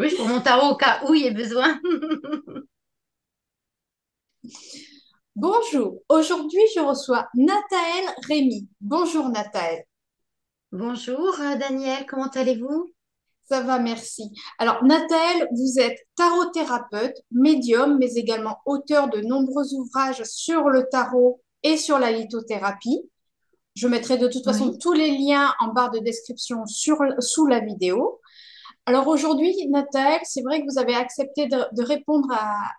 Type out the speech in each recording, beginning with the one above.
Oui, je prends mon tarot au cas où il y ait besoin. Bonjour, aujourd'hui je reçois Nathaël Rémy. Bonjour Nathaël, Bonjour, Daniel, comment allez-vous? ça va, merci. Alors Nathaël, vous êtes tarot-thérapeute, médium, mais également auteur de nombreux ouvrages sur le tarot et sur la lithothérapie. Je mettrai de toute façon Oui. tous les liens en barre de description sous la vidéo. Alors aujourd'hui, Nathaël, c'est vrai que vous avez accepté de répondre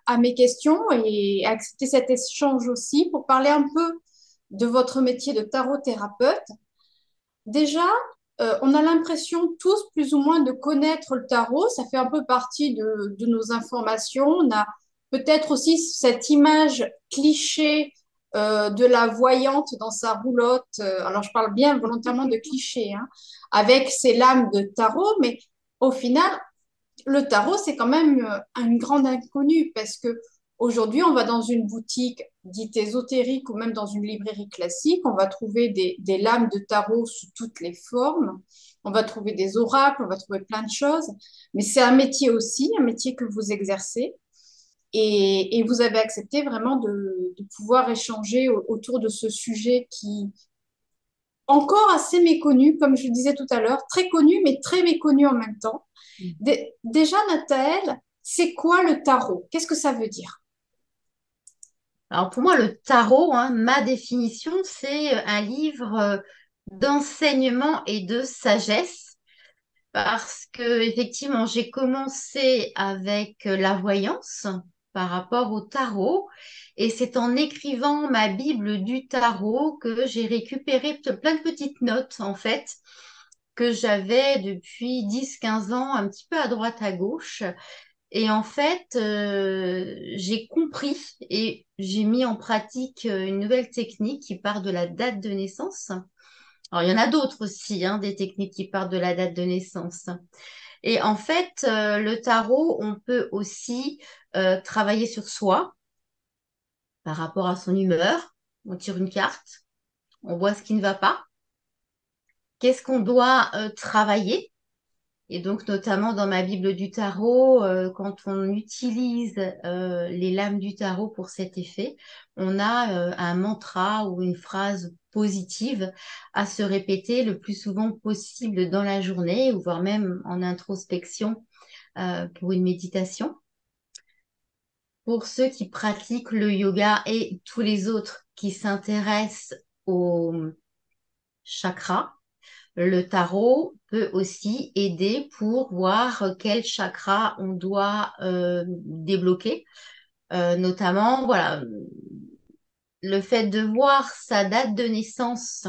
à mes questions et accepter cet échange aussi pour parler un peu de votre métier de tarot-thérapeute. Déjà, on a l'impression tous plus ou moins de connaître le tarot. Ça fait un peu partie de nos informations. On a peut-être aussi cette image cliché de la voyante dans sa roulotte. Alors, je parle bien volontairement de cliché, hein, avec ses lames de tarot. Mais au final, le tarot, c'est quand même une grande inconnue parce que aujourd'hui, on va dans une boutique dite ésotérique ou même dans une librairie classique, on va trouver des lames de tarot sous toutes les formes, on va trouver des oracles, on va trouver plein de choses, mais c'est un métier aussi, un métier que vous exercez et vous avez accepté vraiment de pouvoir échanger autour de ce sujet qui encore assez méconnu, comme je le disais tout à l'heure, très connu mais très méconnu en même temps. Déjà, Nathalie, c'est quoi le tarot? Qu'est-ce que ça veut dire? Alors pour moi, le tarot, hein, ma définition, c'est un livre d'enseignement et de sagesse parce que effectivement, j'ai commencé avec la voyance par rapport au tarot et c'est en écrivant ma Bible du tarot que j'ai récupéré plein de petites notes en fait que j'avais depuis 10, 15 ans, un petit peu à droite à gauche. Et en fait, j'ai compris et j'ai mis en pratique une nouvelle technique qui part de la date de naissance. Alors, il y en a d'autres aussi, hein, des techniques qui partent de la date de naissance. Et en fait, le tarot, on peut aussi travailler sur soi par rapport à son humeur. On tire une carte, on voit ce qui ne va pas. Qu'est-ce qu'on doit travailler? Et donc, notamment dans ma Bible du tarot, quand on utilise les lames du tarot pour cet effet, on a un mantra ou une phrase positive à se répéter le plus souvent possible dans la journée, ou voire même en introspection pour une méditation. Pour ceux qui pratiquent le yoga et tous les autres qui s'intéressent aux chakras, le tarot peut aussi aider pour voir quel chakra on doit débloquer. Notamment, voilà, le fait de voir sa date de naissance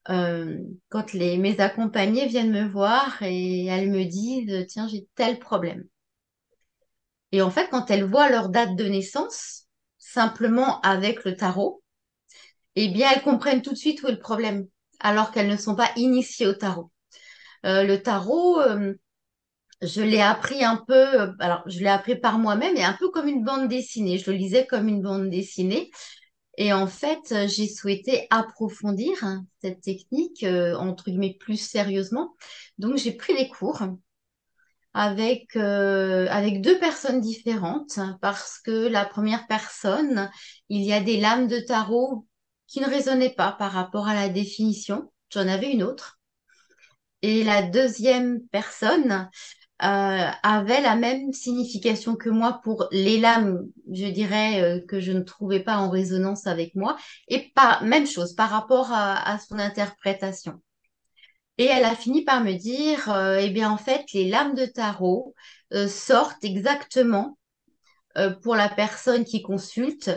quand mes accompagnées viennent me voir et elles me disent, tiens, j'ai tel problème. Et en fait, quand elles voient leur date de naissance, simplement avec le tarot, eh bien, elles comprennent tout de suite où est le problème, alors qu'elles ne sont pas initiées au tarot. Le tarot, je l'ai appris un peu, alors je l'ai appris par moi-même et un peu comme une bande dessinée. Je le lisais comme une bande dessinée. Et en fait, j'ai souhaité approfondir hein, cette technique, entre guillemets, plus sérieusement. Donc, j'ai pris les cours avec deux personnes différentes hein, parce que la première personne, il y a des lames de tarot qui ne résonnaient pas par rapport à la définition. J'en avais une autre. Et la deuxième personne, avait la même signification que moi pour les lames, je dirais, que je ne trouvais pas en résonance avec moi, et pas même chose par rapport à son interprétation. Et elle a fini par me dire, eh bien en fait, les lames de tarot sortent exactement pour la personne qui consulte,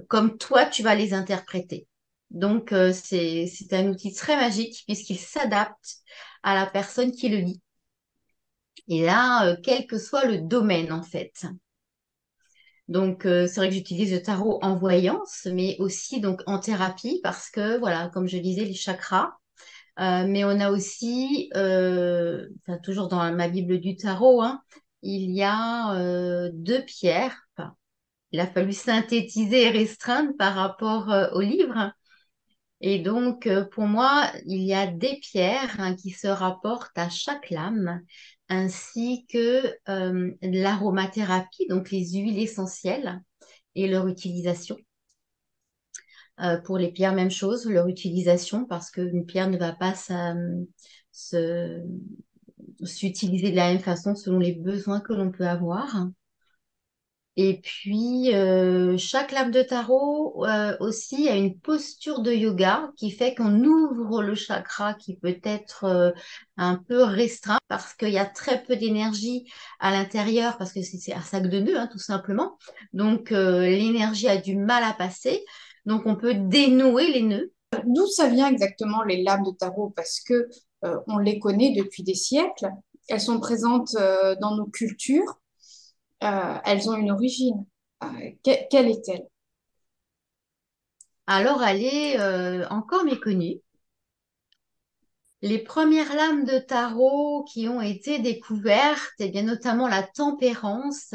comme toi tu vas les interpréter. Donc c'est un outil très magique puisqu'il s'adapte à la personne qui le lit. Et là, quel que soit le domaine, en fait. Donc, c'est vrai que j'utilise le tarot en voyance, mais aussi donc en thérapie parce que, voilà, comme je disais, les chakras. Mais on a aussi, enfin, toujours dans ma Bible du tarot, hein, il y a deux pierres. Enfin, il a fallu synthétiser et restreindre par rapport au livre. Et donc, pour moi, il y a des pierres hein, qui se rapportent à chaque lame, ainsi que l'aromathérapie, donc les huiles essentielles et leur utilisation. Pour les pierres, même chose, leur utilisation, parce qu'une pierre ne va pas se- s'utiliser de la même façon selon les besoins que l'on peut avoir. Et puis, chaque lame de tarot aussi a une posture de yoga qui fait qu'on ouvre le chakra qui peut être un peu restreint parce qu'il y a très peu d'énergie à l'intérieur parce que c'est un sac de nœuds, hein, tout simplement. Donc, l'énergie a du mal à passer. Donc, on peut dénouer les nœuds. D'où ça vient exactement les lames de tarot? Parce que on les connaît depuis des siècles. Elles sont présentes dans nos cultures. Elles ont une origine. Quelle est-elle? Alors, elle est encore méconnue. Les premières lames de tarot qui ont été découvertes, et bien notamment la tempérance,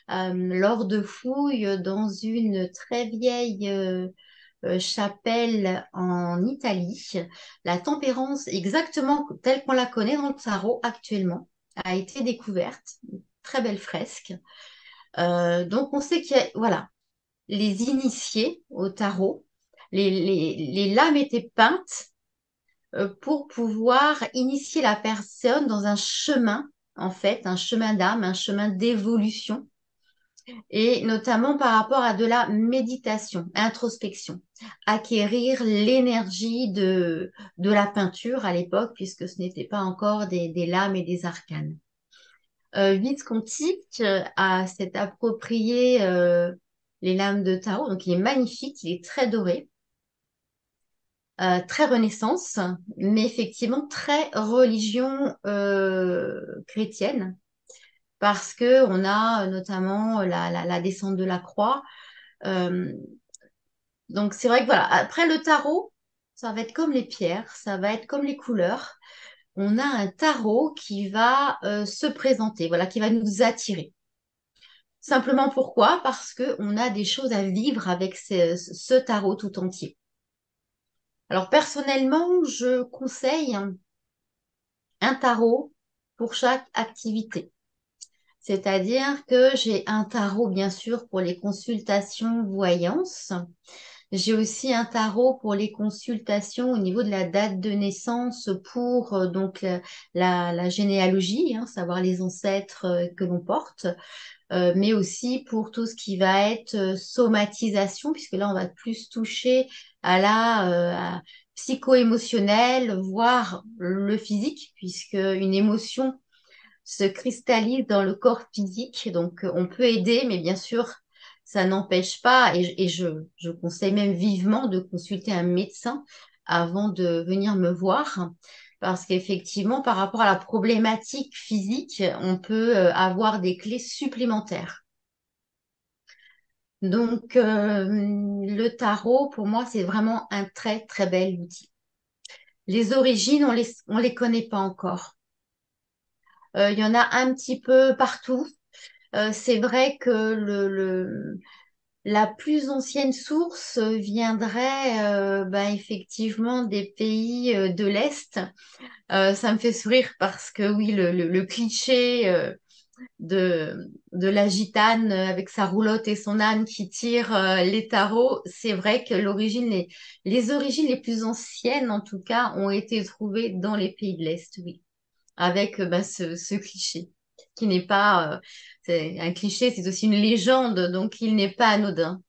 lors de fouilles dans une très vieille chapelle en Italie. La tempérance, exactement telle qu'on la connaît dans le tarot actuellement, a été découverte. Une très belle fresque. Donc on sait qu'il y a, voilà, les initiés au tarot, les lames étaient peintes pour pouvoir initier la personne dans un chemin, en fait, un chemin d'âme, un chemin d'évolution, et notamment par rapport à de la méditation, introspection, acquérir l'énergie de la peinture à l'époque, puisque ce n'était pas encore des lames et des arcanes. Visconti s'est approprié les lames de tarot, donc il est magnifique, il est très doré. Très Renaissance, mais effectivement très religion chrétienne, parce que on a notamment la descente de la croix. Euh, donc c'est vrai que voilà. Après le tarot, ça va être comme les pierres, ça va être comme les couleurs. On a un tarot qui va se présenter, voilà, qui va nous attirer. Simplement pourquoi? Parce que on a des choses à vivre avec ce tarot tout entier. Alors personnellement, je conseille un tarot pour chaque activité. C'est-à-dire que j'ai un tarot, bien sûr, pour les consultations voyance. J'ai aussi un tarot pour les consultations au niveau de la date de naissance pour donc la généalogie, hein, savoir les ancêtres que l'on porte, mais aussi pour tout ce qui va être somatisation, puisque là, on va plus toucher à la psycho-émotionnel, voire le physique, puisque une émotion se cristallise dans le corps physique. Donc, on peut aider, mais bien sûr, ça n'empêche pas, et je conseille même vivement de consulter un médecin avant de venir me voir, parce qu'effectivement, par rapport à la problématique physique, on peut avoir des clés supplémentaires. Donc, le tarot, pour moi, c'est vraiment un très, très bel outil. Les origines, on les connaît pas encore. Il y en a un petit peu partout. C'est vrai que la plus ancienne source viendrait effectivement des pays de l'Est. Ça me fait sourire parce que oui, le cliché de la gitane avec sa roulotte et son âne qui tire les tarots, c'est vrai que les origines les plus anciennes, en tout cas, ont été trouvées dans les pays de l'Est, oui, avec ce cliché qui n'est pas, c'est un cliché, c'est aussi une légende, donc il n'est pas anodin.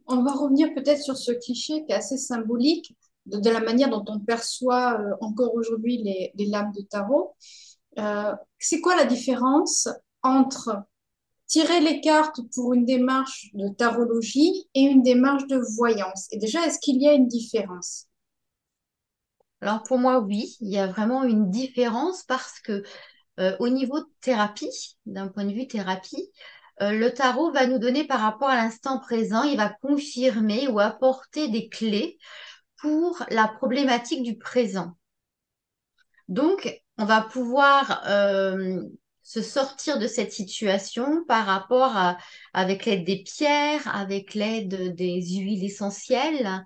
On va revenir peut-être sur ce cliché qui est assez symbolique de la manière dont on perçoit encore aujourd'hui les lames de tarot. C'est quoi la différence entre tirer les cartes pour une démarche de tarologie et une démarche de voyance? Et déjà, est-ce qu'il y a une différence? Alors pour moi, oui, il y a vraiment une différence parce que au niveau de thérapie, d'un point de vue thérapie, le tarot va nous donner par rapport à l'instant présent, il va confirmer ou apporter des clés pour la problématique du présent. Donc, on va pouvoir se sortir de cette situation avec l'aide des pierres, avec l'aide des huiles essentielles,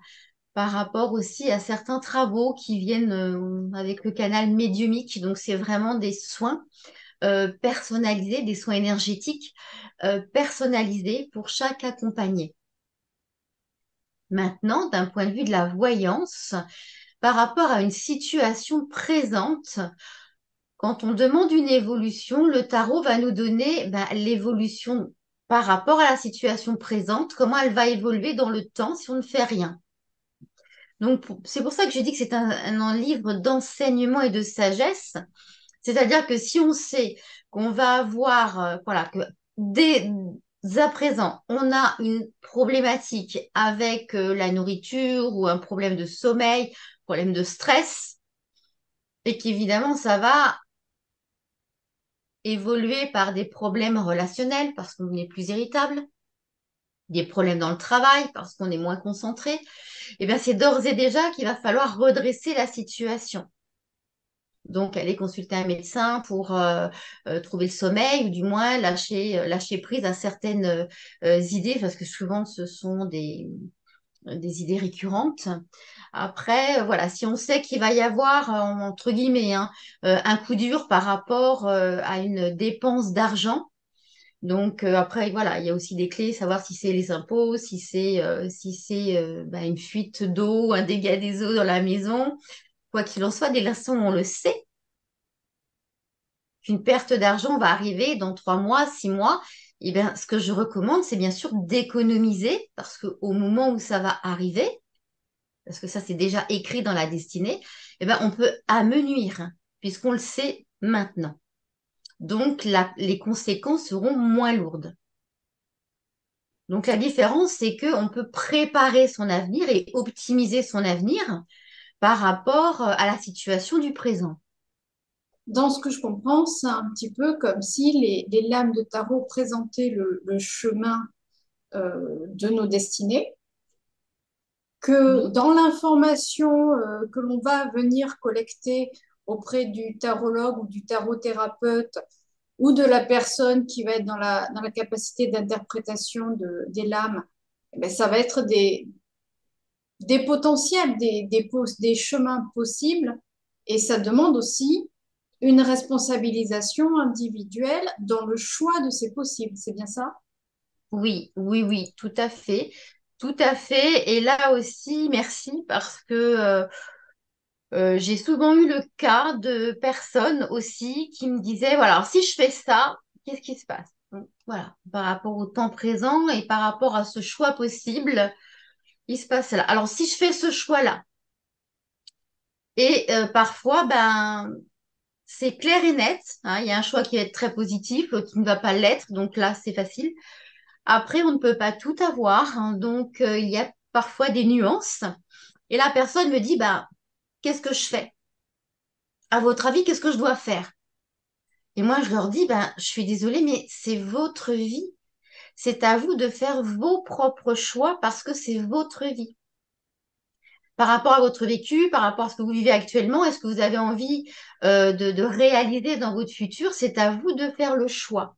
par rapport aussi à certains travaux qui viennent avec le canal médiumique. Donc, c'est vraiment des soins personnalisés, des soins énergétiques personnalisés pour chaque accompagné. Maintenant, d'un point de vue de la voyance, par rapport à une situation présente, quand on demande une évolution, le tarot va nous donner l'évolution par rapport à la situation présente, comment elle va évoluer dans le temps si on ne fait rien. Donc, c'est pour ça que je dis que c'est un livre d'enseignement et de sagesse. C'est-à-dire que si on sait qu'on va avoir, voilà, que dès à présent, on a une problématique avec la nourriture ou un problème de sommeil, problème de stress, et qu'évidemment, ça va évoluer par des problèmes relationnels parce qu'on est plus irritable, des problèmes dans le travail parce qu'on est moins concentré, et bien c'est d'ores et déjà qu'il va falloir redresser la situation. Donc, aller consulter un médecin pour trouver le sommeil ou du moins lâcher prise à certaines idées parce que souvent ce sont des idées récurrentes. Après, voilà, si on sait qu'il va y avoir, entre guillemets, hein, un coup dur par rapport à une dépense d'argent. Donc après, voilà, il y a aussi des clés, savoir si c'est les impôts, si c'est une fuite d'eau, un dégât des eaux dans la maison. Quoi qu'il en soit, des leçons, on le sait qu'une perte d'argent va arriver dans 3 mois, 6 mois, eh bien, ce que je recommande, c'est bien sûr d'économiser parce qu'au moment où ça va arriver, parce que ça, c'est déjà écrit dans la destinée, eh bien, on peut amenuire puisqu'on le sait maintenant. Donc, les conséquences seront moins lourdes. Donc, la différence, c'est qu'on peut préparer son avenir et optimiser son avenir par rapport à la situation du présent. Dans ce que je comprends, c'est un petit peu comme si les lames de tarot présentaient le chemin de nos destinées, que Oui, dans l'information que l'on va venir collecter auprès du tarologue ou du tarot-thérapeute ou de la personne qui va être dans la capacité d'interprétation des lames, eh bien, ça va être des potentiels, des chemins possibles. Et ça demande aussi une responsabilisation individuelle dans le choix de ces possibles. C'est bien ça? oui, oui, oui, tout à fait. Tout à fait. Et là aussi, merci parce que j'ai souvent eu le cas de personnes aussi qui me disaient, voilà, alors si je fais ça, qu'est-ce qui se passe? Donc, voilà, par rapport au temps présent et par rapport à ce choix possible, il se passe là. Alors si je fais ce choix-là, et parfois, c'est clair et net, hein, il y a un choix qui va être très positif, l'autre qui ne va pas l'être, donc là, c'est facile. Après, on ne peut pas tout avoir, hein, donc il y a parfois des nuances. Et la personne me dit, qu'est-ce que je fais? À votre avis, qu'est-ce que je dois faire? Et moi, je leur dis, je suis désolée, mais c'est votre vie. C'est à vous de faire vos propres choix parce que c'est votre vie. Par rapport à votre vécu, par rapport à ce que vous vivez actuellement, est-ce que vous avez envie de réaliser dans votre futur? C'est à vous de faire le choix.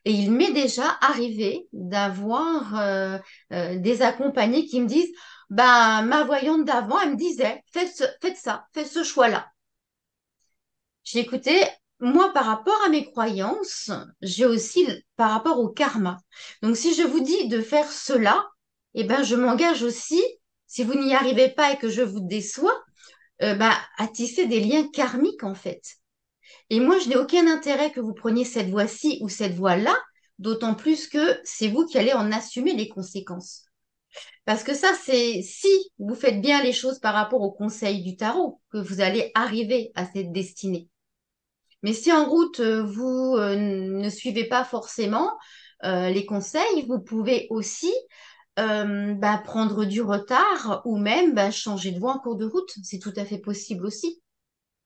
Et il m'est déjà arrivé d'avoir des accompagnés qui me disent, ma voyante d'avant, elle me disait, faites ça, faites ce choix-là. J'ai écouté, moi, par rapport à mes croyances, j'ai aussi par rapport au karma. Donc, si je vous dis de faire cela, eh ben, je m'engage aussi, si vous n'y arrivez pas et que je vous déçois, à tisser des liens karmiques, en fait. Et moi, je n'ai aucun intérêt que vous preniez cette voie-ci ou cette voie-là, d'autant plus que c'est vous qui allez en assumer les conséquences. Parce que ça, c'est si vous faites bien les choses par rapport au conseil du tarot que vous allez arriver à cette destinée. Mais si en route, vous ne suivez pas forcément les conseils, vous pouvez aussi prendre du retard ou même changer de voie en cours de route. C'est tout à fait possible aussi.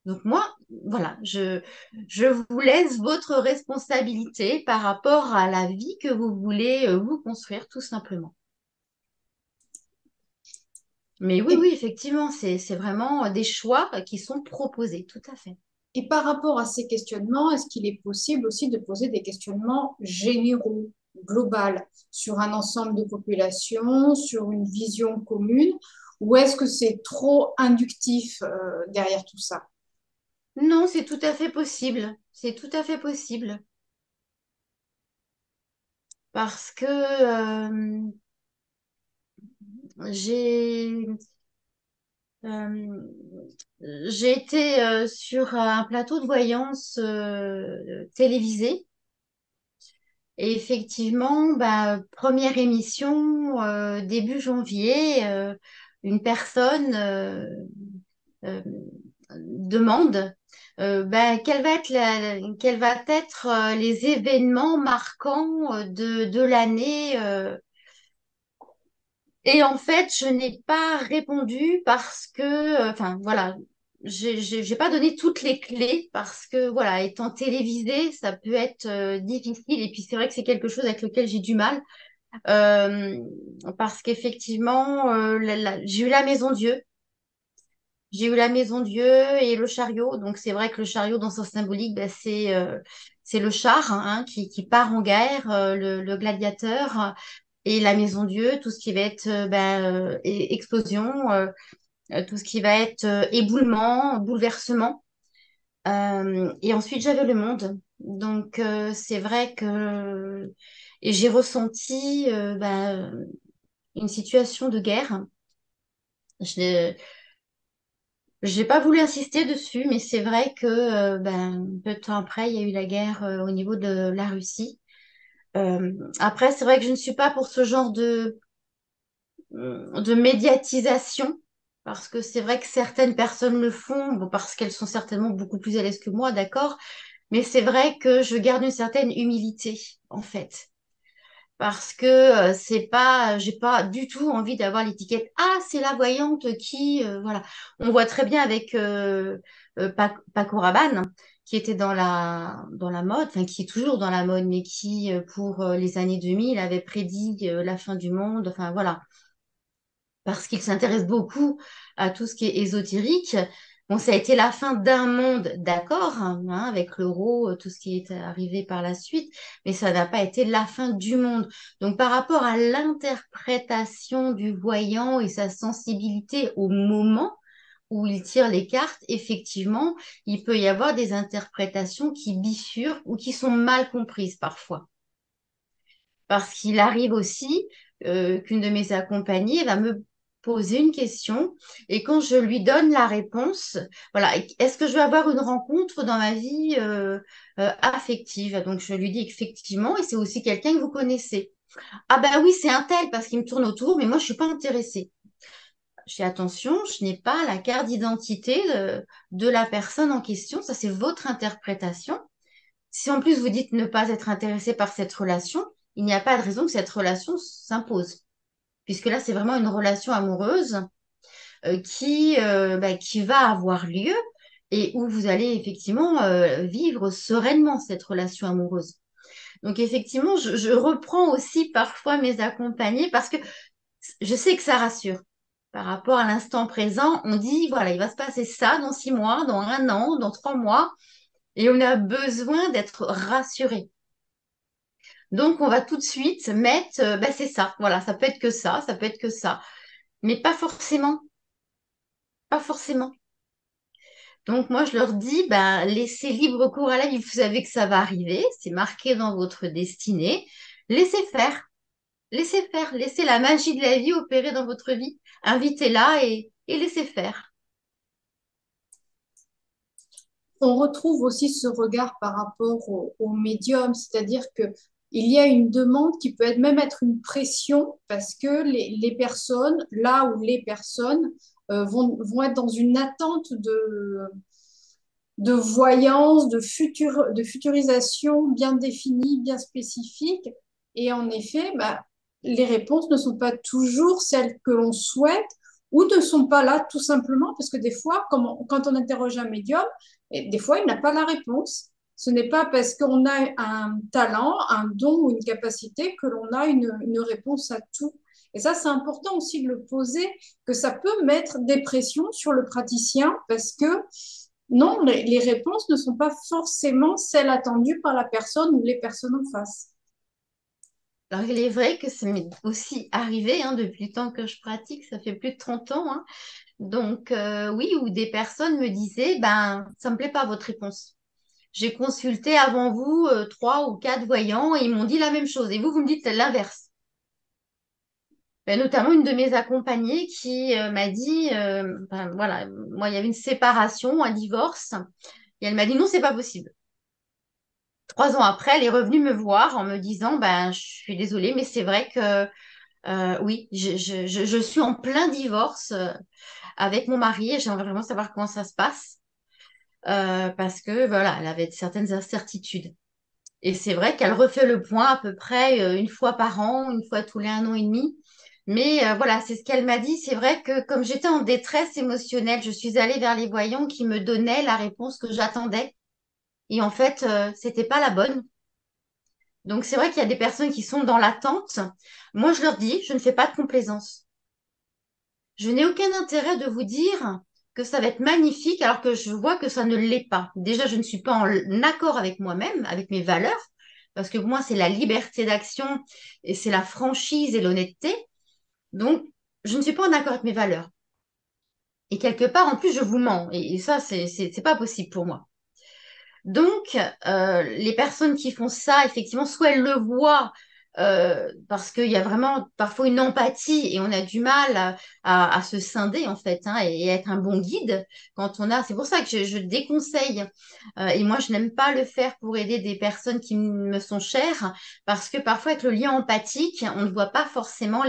Donc moi, voilà, je vous laisse votre responsabilité par rapport à la vie que vous voulez vous construire, tout simplement. Mais oui, Et, oui, effectivement, c'est vraiment des choix qui sont proposés, tout à fait. et par rapport à ces questionnements, est-ce qu'il est possible aussi de poser des questionnements généraux, globaux, sur un ensemble de populations, sur une vision commune, ou est-ce que c'est trop inductif derrière tout ça? Non, c'est tout à fait possible. C'est tout à fait possible. Parce que j'ai euh, j'ai été sur un plateau de voyance télévisé. Et effectivement, bah, première émission, début janvier, une personne euh, demande bah, quels va être les événements marquants de l'année. Et en fait, je n'ai pas répondu parce que, enfin voilà, j'ai pas donné toutes les clés parce que voilà, étant télévisé, ça peut être difficile. Et puis c'est vrai que c'est quelque chose avec lequel j'ai du mal. Euh, Parce qu'effectivement, j'ai eu la maison Dieu. J'ai eu la maison Dieu et le chariot. Donc c'est vrai que le chariot, dans son symbolique, ben, c'est le char hein, qui part en guerre, le gladiateur. Et la maison Dieu, tout ce qui va être explosion, tout ce qui va être éboulement, bouleversement. Et ensuite, j'avais le monde. Donc c'est vrai que et j'ai ressenti une situation de guerre. Je n'ai pas voulu insister dessus, mais c'est vrai que peu de temps après, il y a eu la guerre au niveau de la Russie. Après, c'est vrai que je ne suis pas pour ce genre de médiatisation, parce que c'est vrai que certaines personnes le font, bon, parce qu'elles sont certainement beaucoup plus à l'aise que moi, d'accord, mais c'est vrai que je garde une certaine humilité, en fait. Parce que c'est pas, j'ai pas du tout envie d'avoir l'étiquette. Ah, c'est la voyante qui, voilà. On voit très bien avec Paco Rabanne, qui était dans la mode, enfin qui est toujours dans la mode, mais qui pour les années 2000 avait prédit la fin du monde. Enfin voilà, parce qu'il s'intéresse beaucoup à tout ce qui est ésotérique. Bon, ça a été la fin d'un monde, d'accord, hein, avec l'euro, tout ce qui est arrivé par la suite, mais ça n'a pas été la fin du monde. Donc, par rapport à l'interprétation du voyant et sa sensibilité au moment où il tire les cartes, effectivement, il peut y avoir des interprétations qui bifurquent ou qui sont mal comprises parfois. Parce qu'il arrive aussi qu'une de mes accompagnées va me poser une question et quand je lui donne la réponse, voilà, est-ce que je vais avoir une rencontre dans ma vie affective? Donc je lui dis effectivement, et c'est aussi quelqu'un que vous connaissez. Ah bah oui, c'est un tel parce qu'il me tourne autour, mais moi je suis pas intéressée. Je fais attention, je n'ai pas la carte d'identité de la personne en question, ça c'est votre interprétation. Si en plus vous dites ne pas être intéressé par cette relation, il n'y a pas de raison que cette relation s'impose. Puisque là, c'est vraiment une relation amoureuse qui va avoir lieu et où vous allez effectivement vivre sereinement cette relation amoureuse. Donc effectivement, je reprends aussi parfois mes accompagnés parce que je sais que ça rassure. Par rapport à l'instant présent, on dit, voilà, il va se passer ça dans 6 mois, dans un an, dans 3 mois, et on a besoin d'être rassuré. Donc, on va tout de suite mettre, c'est ça, voilà, ça peut être que ça peut être que ça, mais pas forcément, pas forcément. Donc, moi, je leur dis, laissez libre cours à la vie, vous savez que ça va arriver, c'est marqué dans votre destinée, laissez faire, laissez la magie de la vie opérer dans votre vie, invitez-la et laissez faire. On retrouve aussi ce regard par rapport au médium, c'est-à-dire que il y a une demande qui peut être, même être une pression parce que les personnes, là où les personnes vont être dans une attente de voyance, de futurisation bien définie, bien spécifique. Et en effet, les réponses ne sont pas toujours celles que l'on souhaite ou ne sont pas là tout simplement parce que des fois, quand on interroge un médium, et des fois, il n'a pas la réponse. Ce n'est pas parce qu'on a un talent, un don ou une capacité que l'on a une réponse à tout. Et ça, c'est important aussi de le poser, que ça peut mettre des pressions sur le praticien parce que non, les réponses ne sont pas forcément celles attendues par la personne ou les personnes en face. Alors, il est vrai que ça m'est aussi arrivé hein, depuis le temps que je pratique, ça fait plus de 30 ans. Hein. Donc, oui, où des personnes me disaient, ben, ça me plaît pas votre réponse. J'ai consulté avant vous trois ou quatre voyants et ils m'ont dit la même chose. Et vous, vous me dites l'inverse. Ben, notamment une de mes accompagnées qui m'a dit, ben, voilà, moi, il y avait une séparation, un divorce. Et elle m'a dit, non, c'est pas possible. 3 ans après, elle est revenue me voir en me disant, ben, je suis désolée, mais c'est vrai que oui, je suis en plein divorce avec mon mari et j'aimerais vraiment savoir comment ça se passe parce que voilà, elle avait certaines incertitudes. Et c'est vrai qu'elle refait le point à peu près une fois par an, une fois tous les 1 an et demi. Mais voilà, c'est ce qu'elle m'a dit. C'est vrai que comme j'étais en détresse émotionnelle, je suis allée vers les voyants qui me donnaient la réponse que j'attendais. Et en fait, c'était pas la bonne. Donc c'est vrai qu'il y a des personnes qui sont dans l'attente. Moi, je leur dis, je ne fais pas de complaisance. Je n'ai aucun intérêt de vous dire que ça va être magnifique alors que je vois que ça ne l'est pas. Déjà, je ne suis pas en accord avec moi-même, avec mes valeurs, parce que pour moi, c'est la liberté d'action et c'est la franchise et l'honnêteté. Donc, je ne suis pas en accord avec mes valeurs. Et quelque part, en plus, je vous mens. Et ça, c'est pas possible pour moi. Donc, les personnes qui font ça, effectivement, soit elles le voient parce qu'il y a vraiment parfois une empathie et on a du mal à se scinder en fait hein, et être un bon guide quand on a. C'est pour ça que je déconseille et moi je n'aime pas le faire pour aider des personnes qui me sont chères parce que parfois avec le lien empathique, on ne voit pas forcément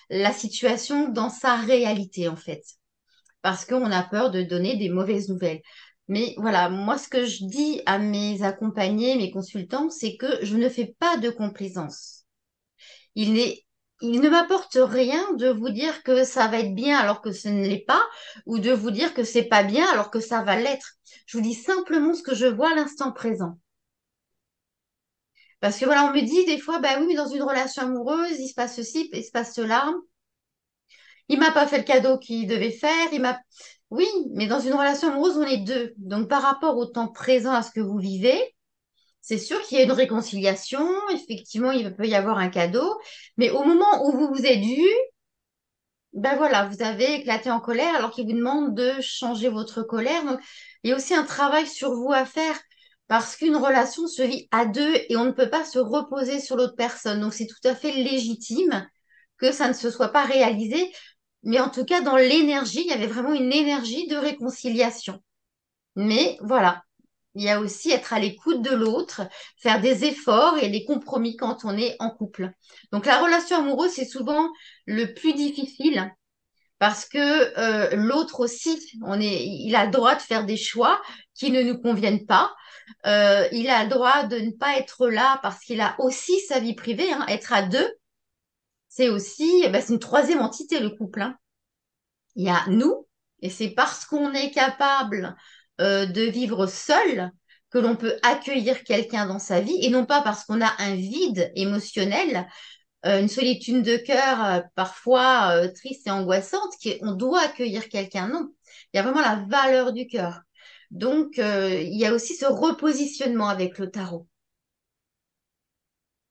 la situation dans sa réalité en fait parce qu'on a peur de donner des mauvaises nouvelles. Mais voilà, moi, ce que je dis à mes accompagnés, mes consultants, c'est que je ne fais pas de complaisance. Il n'est, il ne m'apporte rien de vous dire que ça va être bien alors que ce ne l'est pas, ou de vous dire que c'est pas bien alors que ça va l'être. Je vous dis simplement ce que je vois à l'instant présent. Parce que voilà, on me dit des fois, bah oui, mais dans une relation amoureuse, il se passe ceci, il se passe cela. Il m'a pas fait le cadeau qu'il devait faire. Oui, mais dans une relation amoureuse, on est deux. Donc, par rapport au temps présent à ce que vous vivez, c'est sûr qu'il y a une réconciliation. Effectivement, il peut y avoir un cadeau. Mais au moment où vous vous êtes vus, ben voilà, vous avez éclaté en colère alors qu'il vous demande de changer votre colère. Donc, il y a aussi un travail sur vous à faire parce qu'une relation se vit à deux et on ne peut pas se reposer sur l'autre personne. Donc, c'est tout à fait légitime que ça ne se soit pas réalisé. Mais en tout cas, dans l'énergie, il y avait vraiment une énergie de réconciliation. Mais voilà, il y a aussi être à l'écoute de l'autre, faire des efforts et des compromis quand on est en couple. Donc la relation amoureuse, c'est souvent le plus difficile parce que l'autre aussi, il a le droit de faire des choix qui ne nous conviennent pas. Il a le droit de ne pas être là parce qu'il a aussi sa vie privée. Hein. Être à deux, c'est aussi, ben, c'est une troisième entité, le couple. Hein. Il y a nous, et c'est parce qu'on est capable de vivre seul que l'on peut accueillir quelqu'un dans sa vie, et non pas parce qu'on a un vide émotionnel, une solitude de cœur parfois triste et angoissante, qu'on doit accueillir quelqu'un. Non, il y a vraiment la valeur du cœur. Donc, il y a aussi ce repositionnement avec le tarot.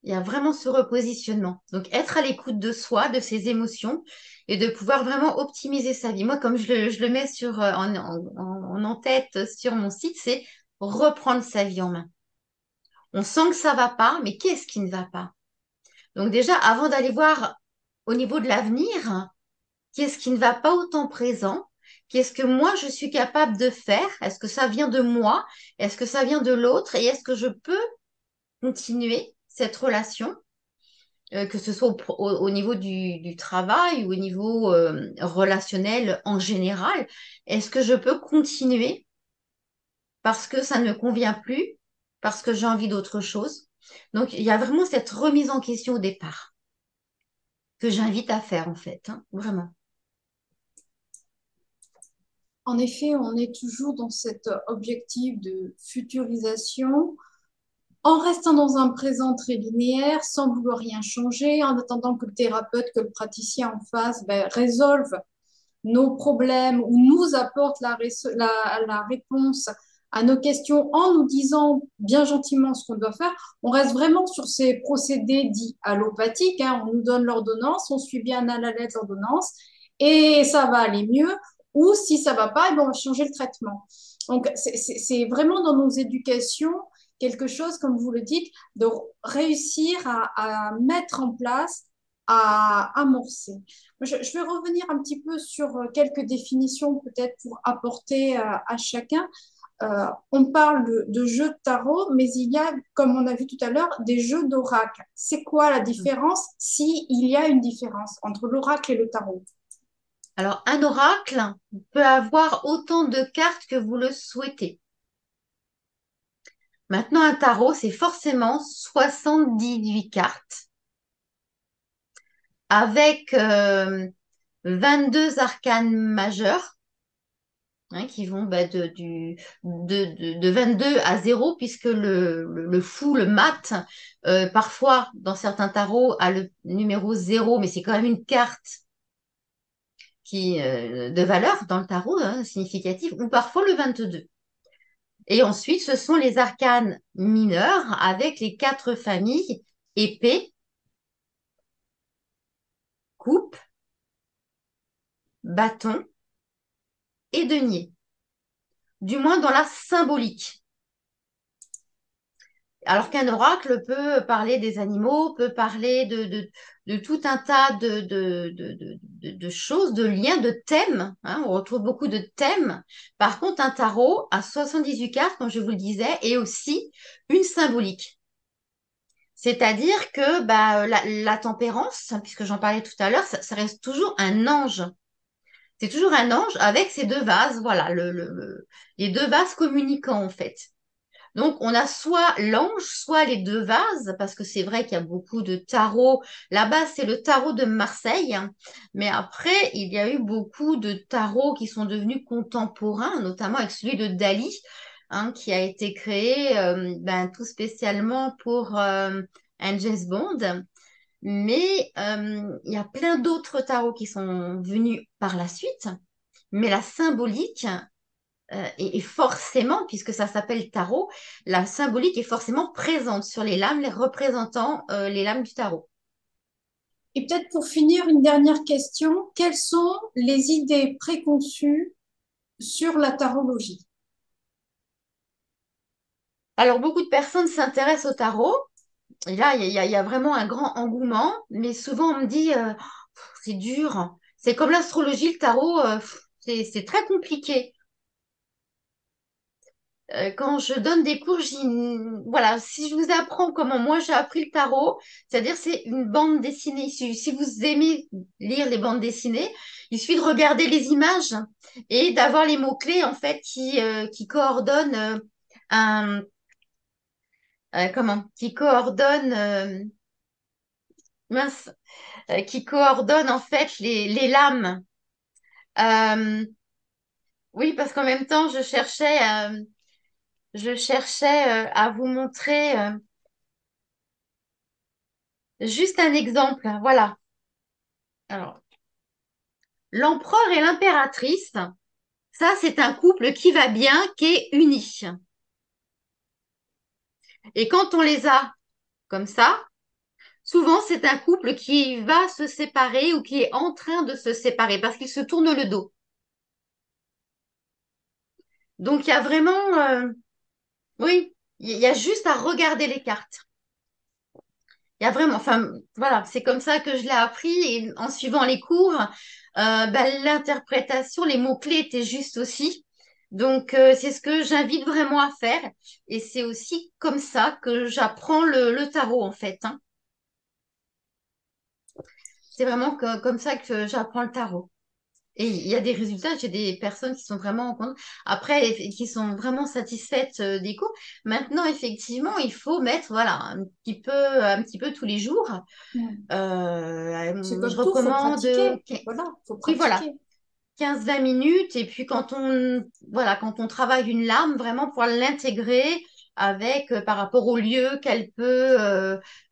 Il y a vraiment ce repositionnement. Donc, être à l'écoute de soi, de ses émotions et de pouvoir vraiment optimiser sa vie. Moi, comme je le mets en tête sur mon site, c'est reprendre sa vie en main. On sent que ça va pas, mais qu'est-ce qui ne va pas? Donc déjà, avant d'aller voir au niveau de l'avenir, qu'est-ce qui ne va pas au temps présent? Qu'est-ce que moi, je suis capable de faire? Est-ce que ça vient de moi? Est-ce que ça vient de l'autre? Et est-ce que je peux continuer cette relation? Que ce soit au niveau du travail ou au niveau relationnel en général, est-ce que je peux continuer parce que ça ne me convient plus, parce que j'ai envie d'autre chose? Donc, il y a vraiment cette remise en question au départ que j'invite à faire en fait, hein, vraiment. En effet, on est toujours dans cet objectif de futurisation en restant dans un présent très linéaire, sans vouloir rien changer, en attendant que le thérapeute, que le praticien en face résolve nos problèmes ou nous apporte la réponse à nos questions en nous disant bien gentiment ce qu'on doit faire, on reste vraiment sur ces procédés dits allopathiques, hein. On nous donne l'ordonnance, on suit bien à la lettre l'ordonnance et ça va aller mieux. Ou si ça va pas, eh ben, on va changer le traitement. Donc, c'est vraiment dans nos éducations quelque chose, comme vous le dites, de réussir à mettre en place, à amorcer. Je vais revenir un petit peu sur quelques définitions peut-être pour apporter à chacun. On parle de jeux de tarot, mais il y a, comme on a vu tout à l'heure, des jeux d'oracle. C'est quoi la différence, si il y a une différence entre l'oracle et le tarot? Alors, un oracle peut avoir autant de cartes que vous le souhaitez. Maintenant, un tarot, c'est forcément 78 cartes avec 22 arcanes majeurs, hein, qui vont bah, de 22 à 0, puisque le fou, le mat, parfois, dans certains tarots, a le numéro 0, mais c'est quand même une carte de valeur dans le tarot, hein, significative, ou parfois le 22. Et ensuite, ce sont les arcanes mineurs avec les 4 familles: épée, coupe, bâton et denier. Du moins dans la symbolique. Alors qu'un oracle peut parler des animaux, peut parler de tout un tas de choses, de liens, de thèmes, hein. On retrouve beaucoup de thèmes. Par contre, un tarot à 78 cartes, comme je vous le disais, est aussi une symbolique. C'est-à-dire que bah, la tempérance, puisque j'en parlais tout à l'heure, ça reste toujours un ange. C'est toujours un ange avec ses deux vases, voilà, les deux vases communicants en fait. Donc, on a soit l'ange, soit les deux vases, parce que c'est vrai qu'il y a beaucoup de tarots. Là-bas, c'est le tarot de Marseille, hein. Mais après, il y a eu beaucoup de tarots qui sont devenus contemporains, notamment avec celui de Dali, hein, qui a été créé ben, tout spécialement pour un James Bond. Mais il y a plein d'autres tarots qui sont venus par la suite. Mais la symbolique, et forcément, puisque ça s'appelle tarot, la symbolique est forcément présente sur les lames, les représentant les lames du tarot. Et peut-être pour finir, une dernière question. Quelles sont les idées préconçues sur la tarologie? Alors, beaucoup de personnes s'intéressent au tarot. Et là, il y a vraiment un grand engouement. Mais souvent, on me dit, c'est dur. C'est comme l'astrologie, le tarot, c'est très compliqué. Quand je donne des cours, voilà, si je vous apprends comment moi j'ai appris le tarot, c'est-à-dire c'est une bande dessinée. Si vous aimez lire les bandes dessinées, il suffit de regarder les images et d'avoir les mots-clés en fait qui coordonnent un qui coordonnent mince, qui coordonnent en fait les lames. Euh, oui, parce qu'en même temps, je cherchais à vous montrer. Juste un exemple, voilà. Alors, l'empereur et l'impératrice, ça, c'est un couple qui va bien, qui est uni. Et quand on les a comme ça, souvent, c'est un couple qui va se séparer ou qui est en train de se séparer parce qu'ils se tournent le dos. Donc, il y a vraiment, oui, il y a juste à regarder les cartes. Il y a vraiment, enfin, voilà, c'est comme ça que je l'ai appris et en suivant les cours, l'interprétation, les mots-clés étaient justes aussi. Donc, c'est ce que j'invite vraiment à faire et c'est aussi comme ça que j'apprends le tarot en fait, hein. C'est vraiment comme ça que j'apprends le tarot. Et il y a des résultats, j'ai des personnes qui sont vraiment contentes, après, qui sont vraiment satisfaites des cours. Maintenant, effectivement, il faut mettre, voilà, un petit peu tous les jours. Hmm. C'est Je comme tout, faut recommande, pratiquer. Voilà, faut oui, voilà, pratiquer. 15-20 minutes. Et puis voilà, quand on travaille une lame, vraiment pour l'intégrer avec par rapport au lieu qu'elle peut,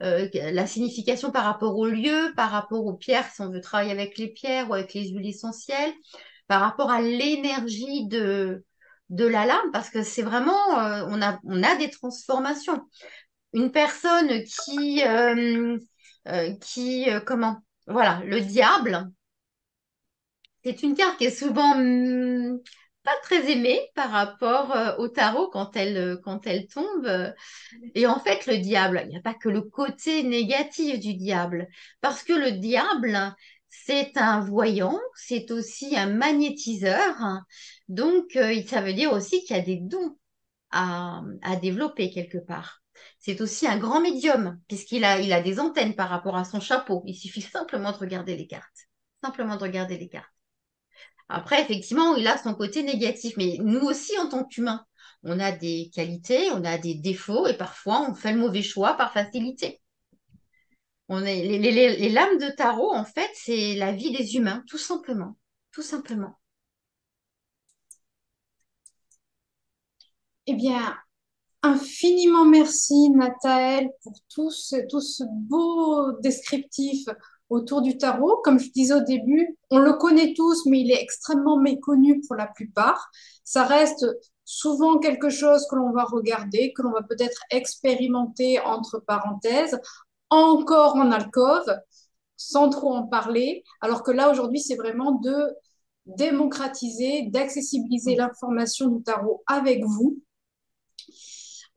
la signification par rapport au lieu, par rapport aux pierres, si on veut travailler avec les pierres ou avec les huiles essentielles, par rapport à l'énergie de la lame parce que c'est vraiment, on a des transformations. Une personne comment, voilà, le diable, c'est une carte qui est souvent pas très aimée par rapport au tarot quand elle tombe. Et en fait, le diable, il n'y a pas que le côté négatif du diable, parce que le diable, c'est un voyant, c'est aussi un magnétiseur. Donc, ça veut dire aussi qu'il y a des dons à développer quelque part. C'est aussi un grand médium, il a des antennes par rapport à son chapeau. Il suffit simplement de regarder les cartes. Simplement de regarder les cartes. Après, effectivement, il a son côté négatif, mais nous aussi, en tant qu'humains, on a des qualités, on a des défauts, et parfois, on fait le mauvais choix par facilité. Les lames de tarot, en fait, c'est la vie des humains, tout simplement. Tout simplement. Eh bien, infiniment merci, Nathalie, pour tout ce beau descriptif autour du tarot. Comme je disais au début, on le connaît tous, mais il est extrêmement méconnu pour la plupart. Ça reste souvent quelque chose que l'on va regarder, que l'on va peut-être expérimenter entre parenthèses, encore en alcôve, sans trop en parler. Alors que là, aujourd'hui, c'est vraiment de démocratiser, d'accessibiliser Oui. l'information du tarot avec vous.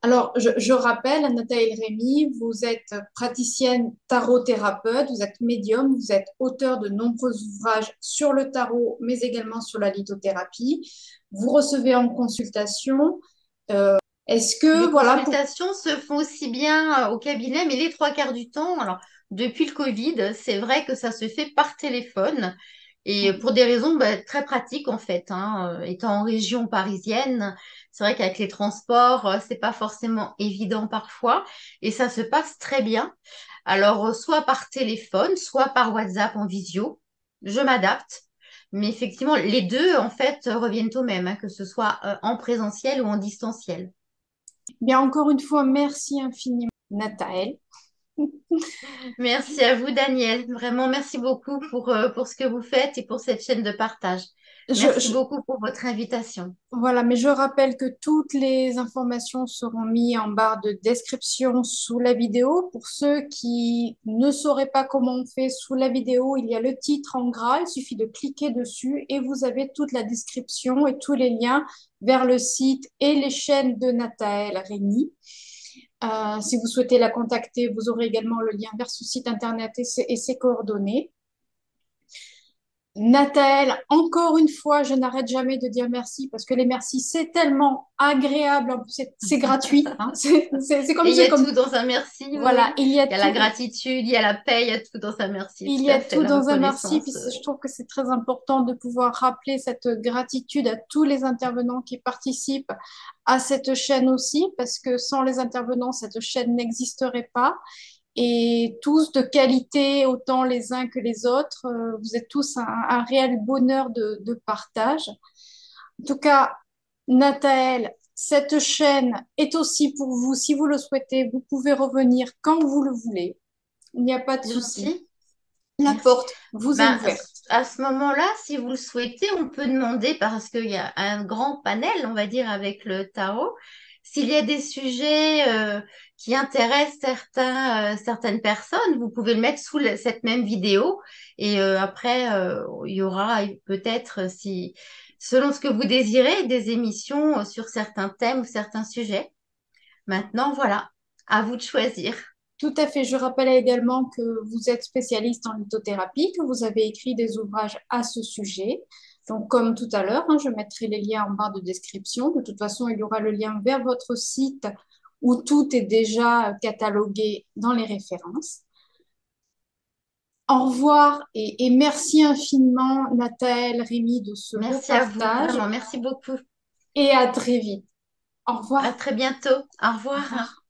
Alors, je rappelle, Nathalie Rémy, vous êtes praticienne tarot-thérapeute, vous êtes médium, vous êtes auteur de nombreux ouvrages sur le tarot, mais également sur la lithothérapie. Vous recevez en consultation. Est-ce que, Les voilà, pour... consultations se font aussi bien au cabinet, mais les trois quarts du temps, alors depuis le Covid, c'est vrai que ça se fait par téléphone et pour des raisons très pratiques en fait. Étant en région parisienne, c'est vrai qu'avec les transports, c'est pas forcément évident parfois et ça se passe très bien. Alors soit par téléphone, soit par WhatsApp en visio, je m'adapte. Mais effectivement, les deux en fait reviennent au même, que ce soit en présentiel ou en distanciel. Bien, encore une fois, merci infiniment, Nathalie. Merci à vous, Daniel. Vraiment, merci beaucoup pour ce que vous faites et pour cette chaîne de partage. Je, Merci je, beaucoup pour votre invitation. Voilà, mais je rappelle que toutes les informations seront mises en barre de description sous la vidéo. Pour ceux qui ne sauraient pas comment on fait sous la vidéo, il y a le titre en gras, il suffit de cliquer dessus et vous avez toute la description et tous les liens vers le site et les chaînes de Nathalie Rémy. Si vous souhaitez la contacter, vous aurez également le lien vers ce site internet et ses coordonnées. Nathalie, encore une fois, je n'arrête jamais de dire merci parce que les merci, c'est tellement agréable. En plus, c'est gratuit. Hein. C'est comme Et il y c'est a comme tout dans un merci, oui, voilà, oui. Il y a la gratitude, il y a la paix, il y a tout dans un merci, il tout y a à fait, tout la dans un merci. Puis reconnaissance. je trouve que c'est très important de pouvoir rappeler cette gratitude à tous les intervenants qui participent à cette chaîne aussi, parce que sans les intervenants, cette chaîne n'existerait pas. Et tous de qualité, autant les uns que les autres. Vous êtes tous un réel bonheur de partage. En tout cas, Nathalie, cette chaîne est aussi pour vous. Si vous le souhaitez, vous pouvez revenir quand vous le voulez. Il n'y a pas de C'est souci. gentil, La merci. porte vous est Ben, ouverte. à ce moment-là, si vous le souhaitez, on peut demander, parce qu'il y a un grand panel, on va dire, avec le tarot, s'il y a des sujets qui intéressent certaines personnes, vous pouvez le mettre sous cette même vidéo. Et après, il y aura peut-être, si, selon ce que vous désirez, des émissions sur certains thèmes ou certains sujets. Maintenant, voilà, à vous de choisir. Tout à fait. Je rappelle également que vous êtes spécialiste en lithothérapie, que vous avez écrit des ouvrages à ce sujet. Donc, comme tout à l'heure, hein, je mettrai les liens en barre de description. De toute façon, il y aura le lien vers votre site où tout est déjà catalogué dans les références. Au revoir et merci infiniment, Nathalie, Rémy, de ce beau Merci à vous, partage vraiment, merci beaucoup. et à très vite. Au À revoir. très bientôt. Au Au revoir. revoir.